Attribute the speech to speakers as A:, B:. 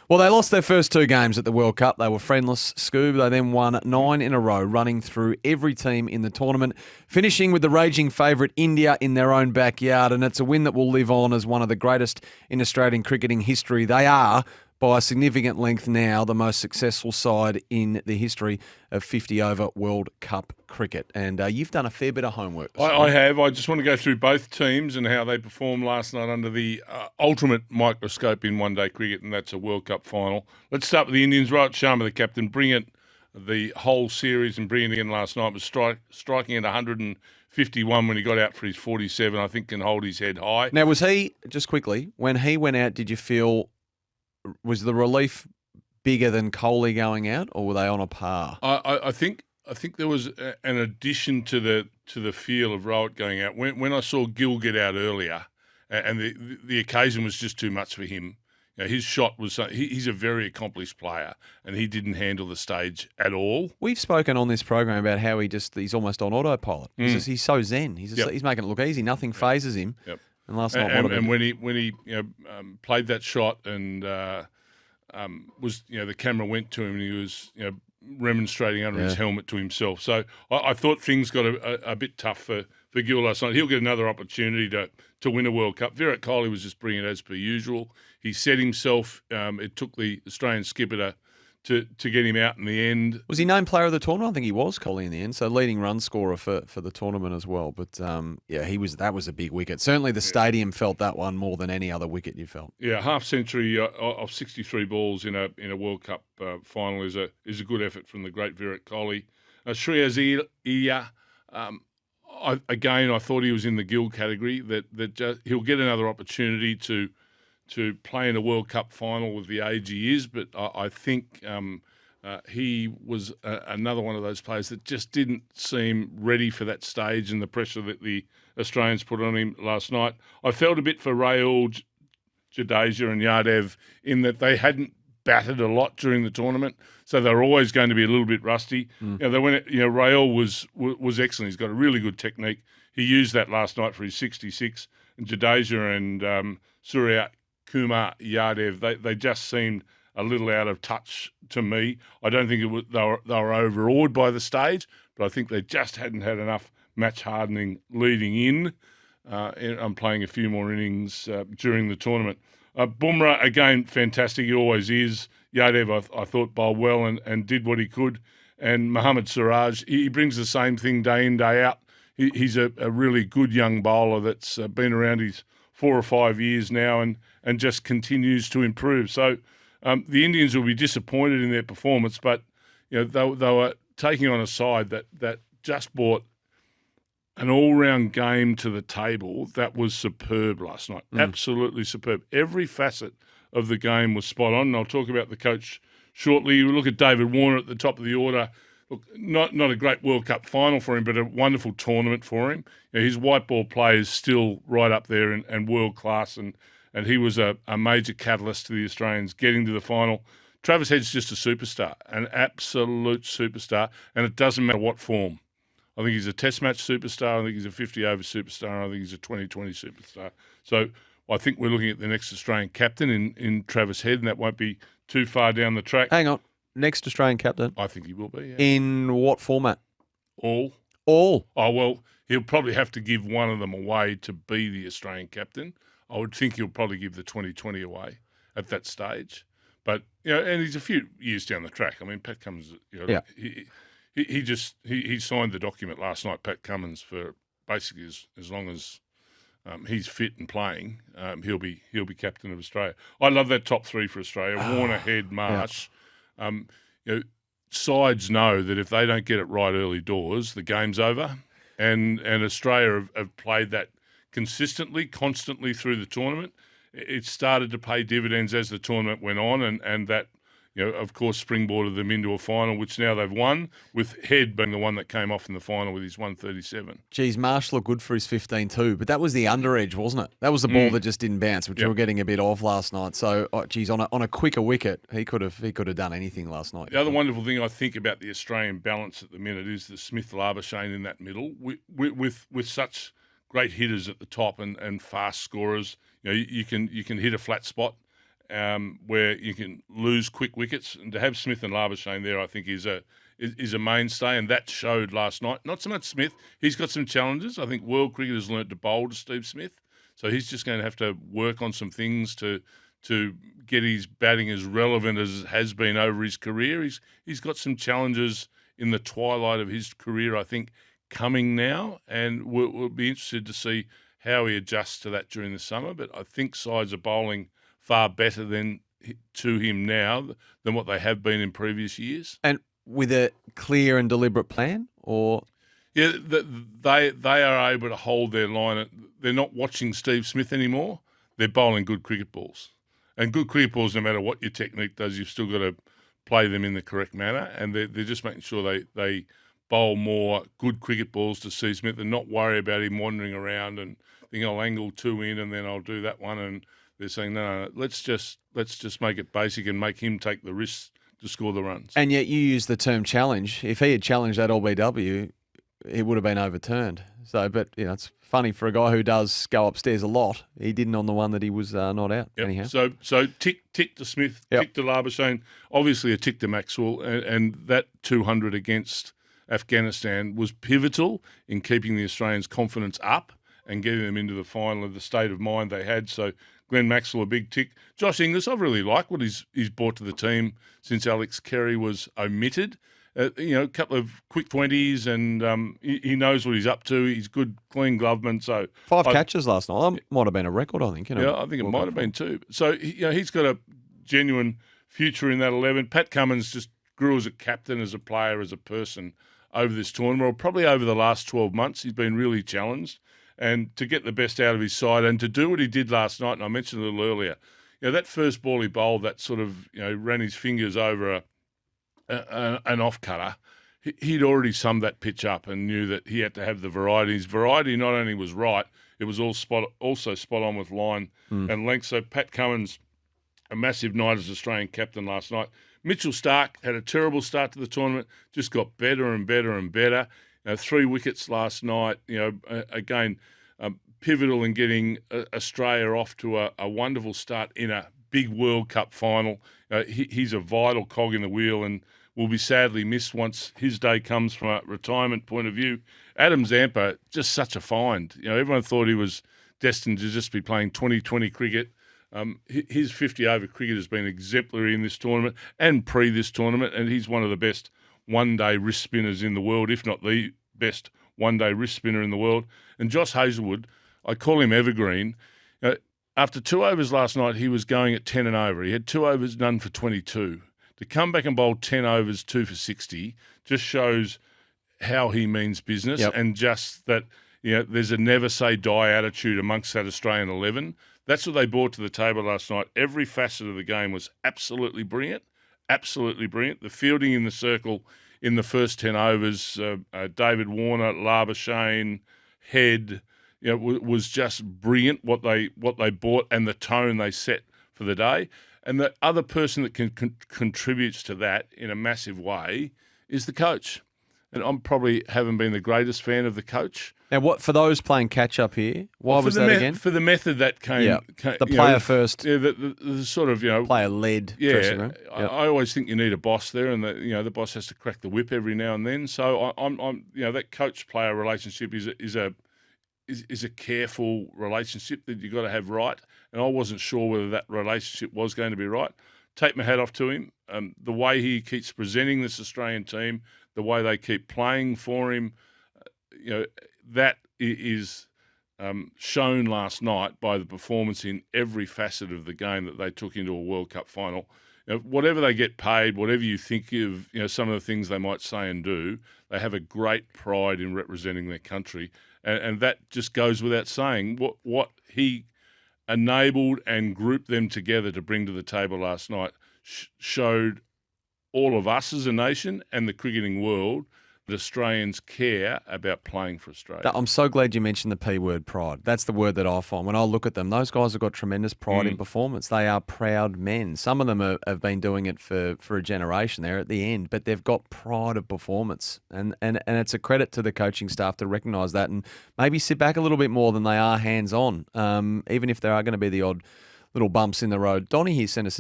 A: Well, they lost their first two games at the World Cup. They were friendless, Scoob. They then won 9 in a row, running through every team in the tournament, finishing with the raging favourite India in their own backyard. And it's a win that will live on as one of the greatest in Australian cricketing history. They are, by a significant length now, the most successful side in the history of 50-over World Cup cricket. And you've done a fair bit of homework.
B: I have. I just want to go through both teams and how they performed last night under the ultimate microscope in one-day cricket, and that's a World Cup final. Let's start with the Indians. Rohit Sharma, the captain, bring it the whole series and bring it in last night. Was striking at 151 when he got out for his 47. I think can hold his head high.
A: Now, was he, just quickly, when he went out, did you feel, was the relief bigger than Kohli going out, or were they on a par?
B: I think there was an addition to the feel of Rohit going out. When I saw Gill get out earlier, and the occasion was just too much for him. You know, his shot was he's a very accomplished player, and he didn't handle the stage at all.
A: We've spoken on this program about how he's almost on autopilot. He's so zen. He's making it look easy. Nothing phases him.
B: Yep.
A: And last night,
B: and when he played that shot and was the camera went to him and he was remonstrating under his helmet to himself. So I thought things got a bit tough for Gill last night. He'll get another opportunity to win a World Cup. Virat Kohli was just brilliant as per usual. He set himself. It took the Australian skipper to get him out in the end.
A: Was he named player of the tournament? I think he was, Kohli, in the end. So leading run scorer for the tournament as well. But he was. That was a big wicket. Certainly the stadium felt that one more than any other wicket you felt.
B: Yeah, half century of 63 balls in a World Cup final is a good effort from the great Virat Kohli. Shreyas Iyer, I thought he was in the Gill category. That he'll get another opportunity to play in a World Cup final with the age he is, but I think he was another one of those players that just didn't seem ready for that stage and the pressure that the Australians put on him last night. I felt a bit for Rahul, Jadeja and Yadav in that they hadn't batted a lot during the tournament, so they were always going to be a little bit rusty. Rahul was excellent. He's got a really good technique. He used that last night for his 66, and Jadeja and Surya Kumar Yadav, they just seemed a little out of touch to me. I don't think they were overawed by the stage, but I think they just hadn't had enough match hardening leading in. I'm playing a few more innings during the tournament. Bumrah, again, fantastic. He always is. Yadav, I thought, bowled well and did what he could. And Mohammad Siraj, he brings the same thing day in, day out. He's a really good young bowler that's been around his 4 or 5 years now and just continues to improve. So the Indians will be disappointed in their performance, but they were taking on a side that just brought an all-round game to the table that was superb last night. Absolutely superb. Every facet of the game was spot on, and I'll talk about the coach shortly. You look at David Warner at the top of the order. Look, not a great World Cup final for him, but a wonderful tournament for him. His white ball play is still right up there and world class, and he was a major catalyst to the Australians getting to the final. Travis Head's just a superstar, an absolute superstar, and it doesn't matter what form. I think he's a Test match superstar. I think he's a 50-over superstar. And I think he's a 2020 superstar. So I think we're looking at the next Australian captain in Travis Head, and that won't be too far down the track.
A: Hang on. Next Australian captain?
B: I think he will be, yeah.
A: In what format?
B: All.
A: All?
B: Oh, well, he'll probably have to give one of them away to be the Australian captain. I would think he'll probably give the 2020 away at that stage. But, and he's a few years down the track. I mean, Pat Cummins, he signed the document last night, Pat Cummins, for basically as long as he's fit and playing, he'll be captain of Australia. I love that top three for Australia: Warner, Head, Marsh. Sides know that if they don't get it right early doors, the game's over. And Australia have played that consistently, constantly through the tournament. It started to pay dividends as the tournament went on, and that, of course, springboarded them into a final, which now they've won, with Head being the one that came off in the final with his 137.
A: Geez, Marsh looked good for his 15 too, but that was the under edge, wasn't it? That was the ball that just didn't bounce, which we were getting a bit off last night. So, on a quicker wicket, he could have done anything last night.
B: The other wonderful thing I think about the Australian balance at the minute is the Smith-Labuschagne in that middle, with such great hitters at the top and fast scorers. You can hit a flat spot where you can lose quick wickets, and to have Smith and Labuschagne there, I think is a mainstay, and that showed last night. Not so much Smith; he's got some challenges. I think world cricket has learnt to bowl to Steve Smith, so he's just going to have to work on some things to get his batting as relevant as it has been over his career. He's got some challenges in the twilight of his career, I think, coming now, and we'll be interested to see how he adjusts to that during the summer. But I think sides are bowling far better to him now than what they have been in previous years.
A: And with a clear and deliberate plan, or
B: yeah, they are able to hold their line. They're not watching Steve Smith anymore. They're bowling good cricket balls, and good cricket balls, no matter what your technique does, you've still got to play them in the correct manner. And they're just making sure they bowl more good cricket balls to Steve Smith and not worry about him wandering around and thinking I'll angle two in and then I'll do that one. And they're saying no, let's just make it basic and make him take the risks to score the runs.
A: And yet you use the term challenge. If he had challenged that LBW, it would have been overturned. So, but it's funny for a guy who does go upstairs a lot. He didn't on the one that he was not out.
B: Yep.
A: Anyhow.
B: So tick to Smith, tick to Labuschagne, obviously a tick to Maxwell, and that 200 against Afghanistan was pivotal in keeping the Australians' confidence up and getting them into the final of the state of mind they had. So Glenn Maxwell, a big tick. Josh Inglis, I really like what he's brought to the team since Alex Carey was omitted. A couple of quick 20s, and he knows what he's up to. He's good, clean gloveman. So
A: 5 catches last night. That might have been a record, I think.
B: Yeah, I think it might have been too. So he's got a genuine future in that 11. Pat Cummins just grew as a captain, as a player, as a person over this tournament, or probably over the last 12 months. He's been really challenged. And to get the best out of his side and to do what he did last night, and I mentioned a little earlier, that first ball he bowled, that sort of, ran his fingers over an off-cutter, he'd already summed that pitch up and knew that he had to have the variety. His variety not only was right, it was also spot on with line and length. So Pat Cummins, a massive night as Australian captain last night. Mitchell Starc had a terrible start to the tournament, just got better and better and better. 3 wickets last night, again, pivotal in getting Australia off to a wonderful start in a big World Cup final. He's a vital cog in the wheel and will be sadly missed once his day comes from a retirement point of view. Adam Zampa, just such a find. Everyone thought he was destined to just be playing 2020 cricket. His 50-over cricket has been exemplary in this tournament and pre this tournament, and he's one of the best one-day wrist spinners in the world, if not the best one-day wrist spinner in the world. And Josh Hazlewood, I call him evergreen. After 2 overs last night, he was going at 10 and over. He had 2 overs, none for 22. To come back and bowl 10 overs, 2 for 60, just shows how he means business and just that there's a never-say-die attitude amongst that Australian 11. That's what they brought to the table last night. Every facet of the game was absolutely brilliant, absolutely brilliant. The fielding in the circle in the first 10 overs, David Warner, Labuschagne, Head, was just brilliant what they brought and the tone they set for the day. And the other person that contributes to that in a massive way is the coach. And I'm probably haven't been the greatest fan of the coach.
A: Now, what for those playing catch up here? Why was that again?
B: For the method that came,
A: the player first.
B: Yeah, the sort of
A: player led. Dressing room.
B: I always think you need a boss there, and the boss has to crack the whip every now and then. So I'm that coach player relationship is a careful relationship that you've got to have right. And I wasn't sure whether that relationship was going to be right. Take my hat off to him. The way he keeps presenting this Australian team, the way they keep playing for him, that is shown last night by the performance in every facet of the game that they took into a World Cup final. Whatever they get paid, whatever you think of, some of the things they might say and do, they have a great pride in representing their country. And that just goes without saying. What he enabled and grouped them together to bring to the table last night showed all of us as a nation and the cricketing world that Australians care about playing for Australia.
A: I'm so glad you mentioned the P word, pride. That's the word that I find. When I look at them, those guys have got tremendous pride in performance. They are proud men. Some of them have been doing it for a generation. They're at the end, but they've got pride of performance. And it's a credit to the coaching staff to recognise that and maybe sit back a little bit more than they are hands-on, even if there are going to be the odd little bumps in the road. Donnie here sent us a